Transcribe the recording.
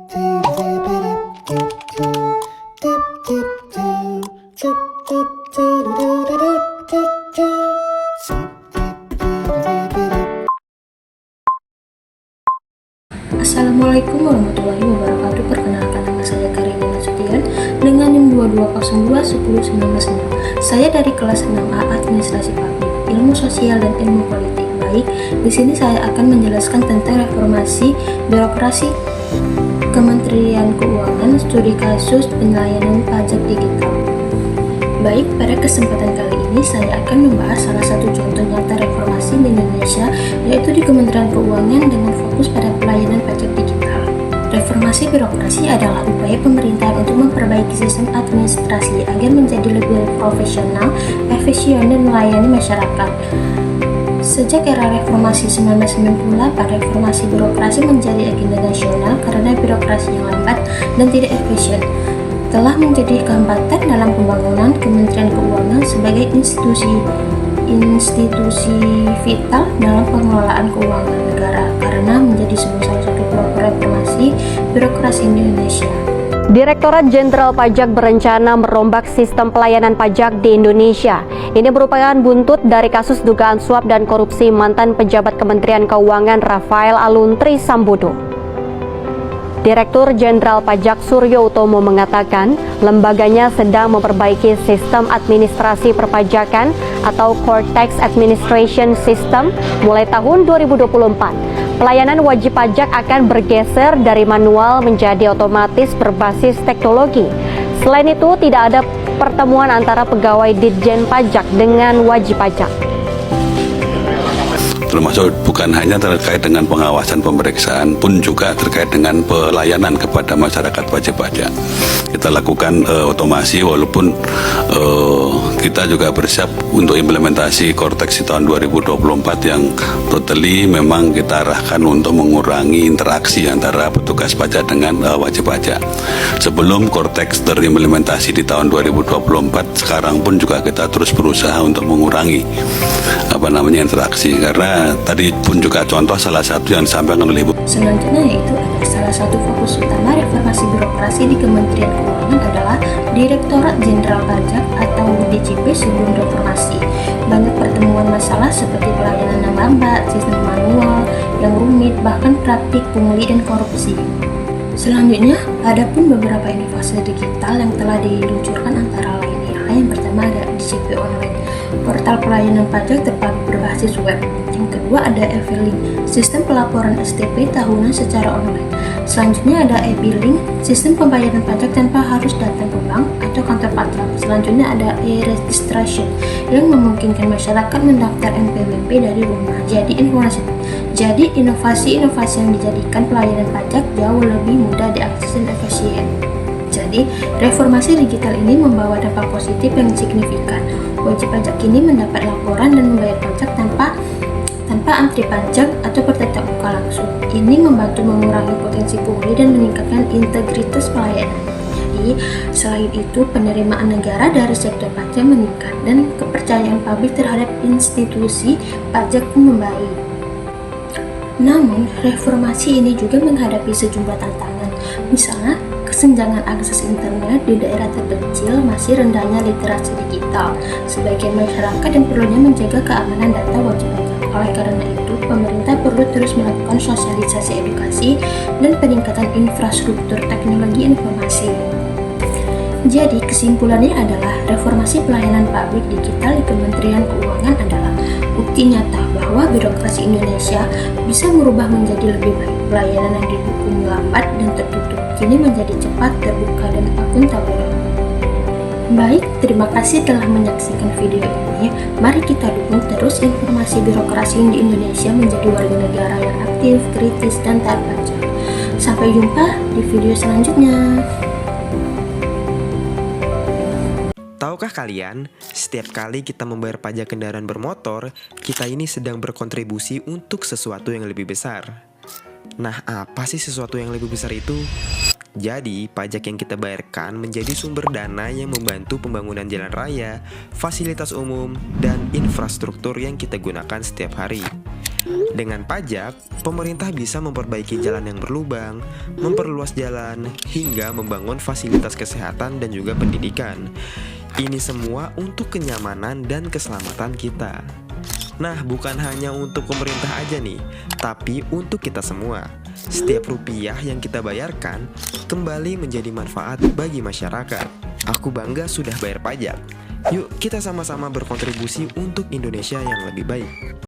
Assalamualaikum warahmatullahi wabarakatuh. Perkenalkan, nama saya Karini Nasution dengan NIM 22021019. Saya dari kelas 6A Administrasi Publik, Ilmu Sosial dan Ilmu Politik. Baik, di sini saya akan menjelaskan tentang reformasi birokrasi Kementerian Keuangan, studi kasus pelayanan pajak digital. Baik, pada kesempatan kali ini saya akan membahas salah satu contoh nyata reformasi di Indonesia, yaitu di Kementerian Keuangan dengan fokus pada pelayanan pajak digital. Reformasi birokrasi adalah upaya pemerintahan untuk memperbaiki sistem administrasi agar menjadi lebih profesional, efisien, dan melayani masyarakat. Sejak era reformasi 1998, reformasi birokrasi menjadi agenda nasional karena birokrasi yang lambat dan tidak efisien telah menjadi hambatan dalam pembangunan Kementerian Keuangan sebagai institusi vital dalam pengelolaan keuangan negara karena menjadi salah satu pelopor reformasi birokrasi Indonesia. Direktorat Jenderal Pajak berencana merombak sistem pelayanan pajak di Indonesia. Ini merupakan buntut dari kasus dugaan suap dan korupsi mantan pejabat Kementerian Keuangan Rafael Aluntri Sambodo. Direktur Jenderal Pajak Suryo Utomo mengatakan, lembaganya sedang memperbaiki sistem administrasi perpajakan atau Core Tax Administration System mulai tahun 2024. Pelayanan wajib pajak akan bergeser dari manual menjadi otomatis berbasis teknologi. Selain itu, tidak ada pertemuan antara pegawai Ditjen Pajak dengan wajib pajak. Termasuk bukan hanya terkait dengan pengawasan pemeriksaan, pun juga terkait dengan pelayanan kepada masyarakat wajib pajak. Kita lakukan otomasi, walaupun kita juga bersiap untuk implementasi Cortex di tahun 2024 yang totally memang kita arahkan untuk mengurangi interaksi antara petugas pajak dengan wajib pajak. Sebelum Cortex terimplementasi di tahun 2024, sekarang pun juga kita terus berusaha untuk mengurangi interaksi, karena tadi pun juga contoh salah satu yang disampaikan oleh Ibu. Selanjutnya yaitu ada salah satu fokus utama reformasi birokrasi di Kementerian Keuangan adalah Direktorat Jenderal Pajak atau DJP sebelum reformasi. Banyak pertemuan masalah seperti pelayanan yang lambat, sistem manual yang rumit, bahkan praktik pungli dan korupsi. Selanjutnya, ada pun beberapa inovasi digital yang telah diluncurkan, antara lainnya yang pertama ada DJP Online, portal pelayanan pajak terpadu berbasis web. Yang kedua ada e-filing, sistem pelaporan STP tahunan secara online. Selanjutnya ada e-billing, sistem pembayaran pajak tanpa harus datang ke bank atau kantor pajak. Selanjutnya ada e-registration yang memungkinkan masyarakat mendaftar NPWP dari rumah. Jadi inovasi-inovasi yang dijadikan pelayanan pajak jauh lebih mudah diakses dan efisien. Jadi, reformasi digital ini membawa dampak positif yang signifikan. Wajib pajak kini mendapat laporan dan membayar pajak tanpa antri pajak atau bertatap muka langsung. Ini membantu mengurangi potensi pungli dan meningkatkan integritas pelayanan. Jadi, selain itu, penerimaan negara dari sektor pajak meningkat dan kepercayaan publik terhadap institusi pajak pun membaik. Namun, reformasi ini juga menghadapi sejumlah tantangan. Misalnya, kesenjangan akses internet di daerah terpencil, masih rendahnya literasi digital sebagian masyarakat, dan perlunya menjaga keamanan data wajib pajak. Oleh karena itu, pemerintah perlu terus melakukan sosialisasi edukasi dan peningkatan infrastruktur teknologi informasi. Jadi, kesimpulannya adalah reformasi pelayanan publik digital di Kementerian Keuangan adalah bukti nyata bahwa birokrasi Indonesia bisa merubah menjadi lebih baik. Pelayanan yang didukung lambat dan tertutup kini menjadi cepat, terbuka, dan akuntabel. Baik, terima kasih telah menyaksikan video ini. Mari kita dukung terus informasi birokrasi di Indonesia menjadi warga negara yang aktif, kritis, dan taat pajak. Sampai jumpa di video selanjutnya. Tahukah kalian, setiap kali kita membayar pajak kendaraan bermotor, kita ini sedang berkontribusi untuk sesuatu yang lebih besar. Nah, apa sih sesuatu yang lebih besar itu? Jadi, pajak yang kita bayarkan menjadi sumber dana yang membantu pembangunan jalan raya, fasilitas umum, dan infrastruktur yang kita gunakan setiap hari. Dengan pajak, pemerintah bisa memperbaiki jalan yang berlubang, memperluas jalan, hingga membangun fasilitas kesehatan dan juga pendidikan. Ini semua untuk kenyamanan dan keselamatan kita. Nah, bukan hanya untuk pemerintah aja nih, tapi untuk kita semua. Setiap rupiah yang kita bayarkan kembali menjadi manfaat bagi masyarakat. Aku bangga sudah bayar pajak. Yuk, kita sama-sama berkontribusi untuk Indonesia yang lebih baik.